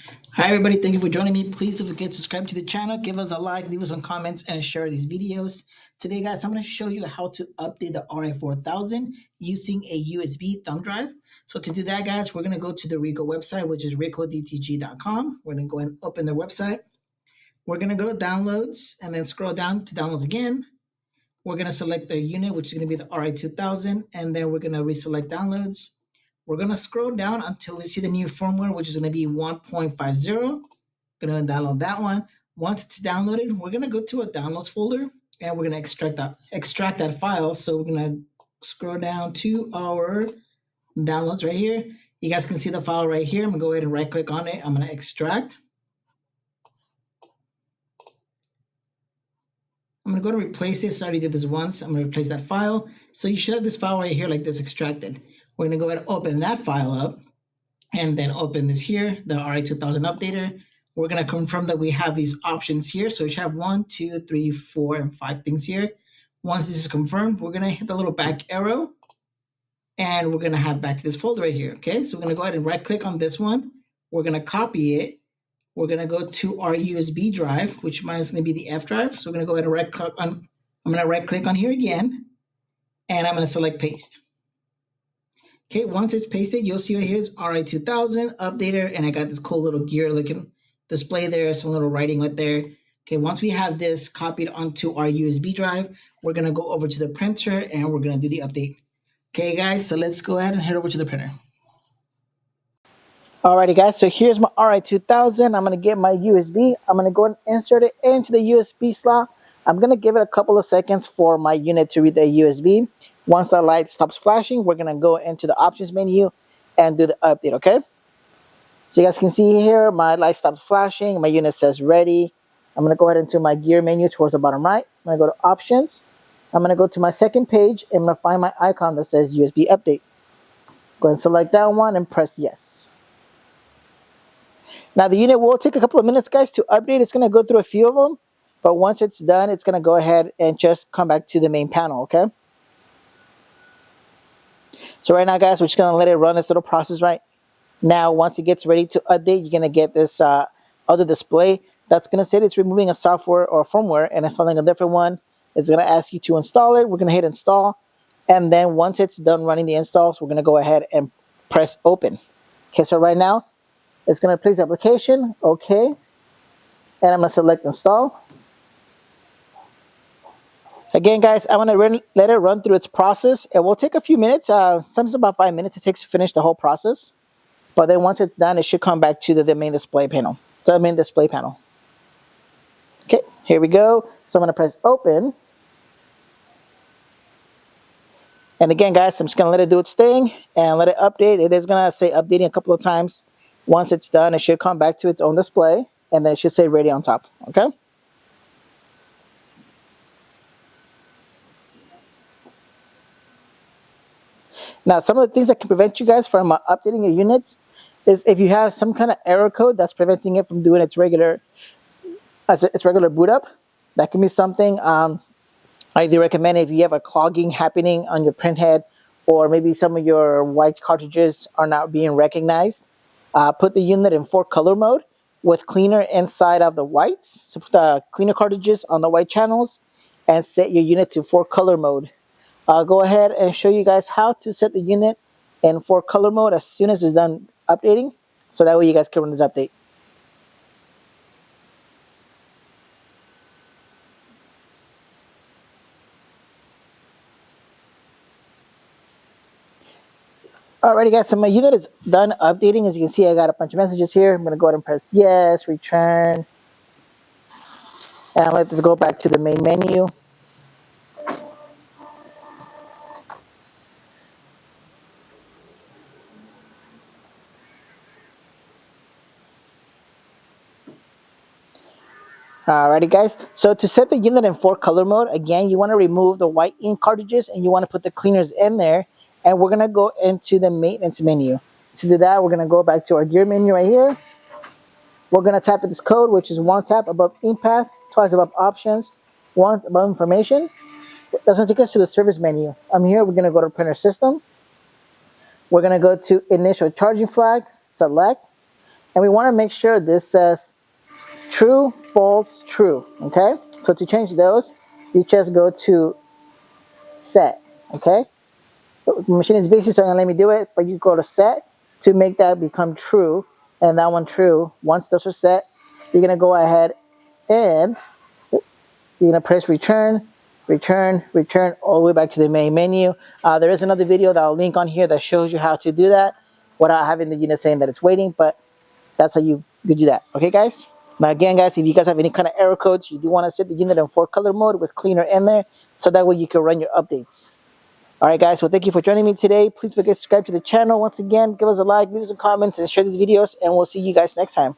Hi everybody, thank you for joining me. Please don't forget to subscribe to the channel, give us a like, leave us some comments, and share these videos. Today guys, I'm going to show you how to update the Ri4000 using a USB thumb drive. So to do that guys, we're going to go to the Ricoh website, which is RicohDTG.com. We're going to go and open their website. We're going to go to downloads and then scroll down to downloads again. We're going to select the unit, which is going to be the Ri2000, and then we're going to reselect downloads. We're going to scroll down until we see the new firmware, which is going to be 1.50. Going to download that one. Once it's downloaded, we're going to go to a downloads folder and we're going to extract that file. So we're going to scroll down to our downloads right here. You guys can see the file right here. I'm going to go ahead and right click on it. I'm going to extract. I'm going to go to replace this. I already did this once. I'm going to replace that file. So you should have this file right here like this extracted. We're going to go ahead and open that file up and then open this here, the Ri2000 updater. We're going to confirm that we have these options here. So we should have 1, 2, 3, 4, and 5 things here. Once this is confirmed, we're going to hit the little back arrow and we're going to have back to this folder right here. Okay, so we're going to go ahead and right click on this one. We're going to copy it. We're going to go to our USB drive, which mine is going to be the F drive. So we're going to go ahead and right click on, I'm going to right click on here again, and I'm going to select paste. Okay, once it's pasted, you'll see right here is Ri2000 updater, and I got this cool little gear looking display there, some little writing right there. Okay, once we have this copied onto our USB drive, we're going to go over to the printer and we're going to do the update. Okay, guys, so let's go ahead and head over to the printer. Alrighty guys, so here's my Ri2000. I'm going to get my USB. I'm going to go and insert it into the USB slot. I'm going to give it a couple of seconds for my unit to read the USB. Once the light stops flashing, we're going to go into the options menu and do the update, okay? So you guys can see here, my light stops flashing. My unit says ready. I'm going to go ahead into my gear menu towards the bottom right. I'm going to go to options. I'm going to go to my second page and I'm going to find my icon that says USB update. Go ahead and select that one and press yes. Now the unit will take a couple of minutes, guys, to update. It's going to go through a few of them, but once it's done, it's going to go ahead and just come back to the main panel, okay? So right now, guys, we're just going to let it run this little process right now. Once it gets ready to update, you're going to get this other display that's going to say it's removing a software or firmware and installing a different one. It's going to ask you to install it. We're going to hit install, and then once it's done running the installs, we're going to go ahead and press open. Okay, so right now, it's going to replace the application, okay, and I'm going to select install. Again, guys, I'm going to let it run through its process. It will take a few minutes, sometimes about 5 minutes it takes to finish the whole process. But then once it's done, it should come back to the main display panel. Okay, here we go. So I'm going to press open. And again, guys, I'm just going to let it do its thing and let it update. It is going to say updating a couple of times. Once it's done, it should come back to its own display, and then it should say ready on top, okay? Now, some of the things that can prevent you guys from updating your units is if you have some kind of error code that's preventing it from doing its regular boot up. That can be something. I do recommend if you have a clogging happening on your print head, or maybe some of your white cartridges are not being recognized. Put the unit in 4-color mode with cleaner inside of the whites. So put the cleaner cartridges on the white channels and set your unit to 4-color mode. I'll go ahead and show you guys how to set the unit in 4-color mode as soon as it's done updating, so that way you guys can run this update. Alrighty guys, so my unit is done updating. As you can see, I got a bunch of messages here. I'm going to go ahead and press yes, return, and let this go back to the main menu. Alrighty guys, so to set the unit in 4-color mode, again, you want to remove the white ink cartridges and you want to put the cleaners in there, and we're going to go into the maintenance menu. To do that, we're going to go back to our gear menu right here. We're going to tap this code, which is 1 tap above ink path, twice above options, once above information. It doesn't take us to the service menu. Here, we're going to go to printer system. We're going to go to initial charging flag, select, And we want to make sure this says true, false, true, okay? So to change those, you just go to set, okay? The machine is busy, so it's gonna let me do it, but you go to set to make that become true, and that one true. Once those are set, you're gonna go ahead and you're gonna press return, return, return, all the way back to the main menu. There is another video that I'll link on here that shows you how to do that without having the unit saying that it's waiting, but that's how you do that. Okay, guys? Now again, guys, if you guys have any kind of error codes, you do want to set the unit in 4-color mode with cleaner in there, so that way you can run your updates. Alright guys, well thank you for joining me today. Please forget to subscribe to the channel. Once again, give us a like, leave us some comments, and share these videos, and we'll see you guys next time.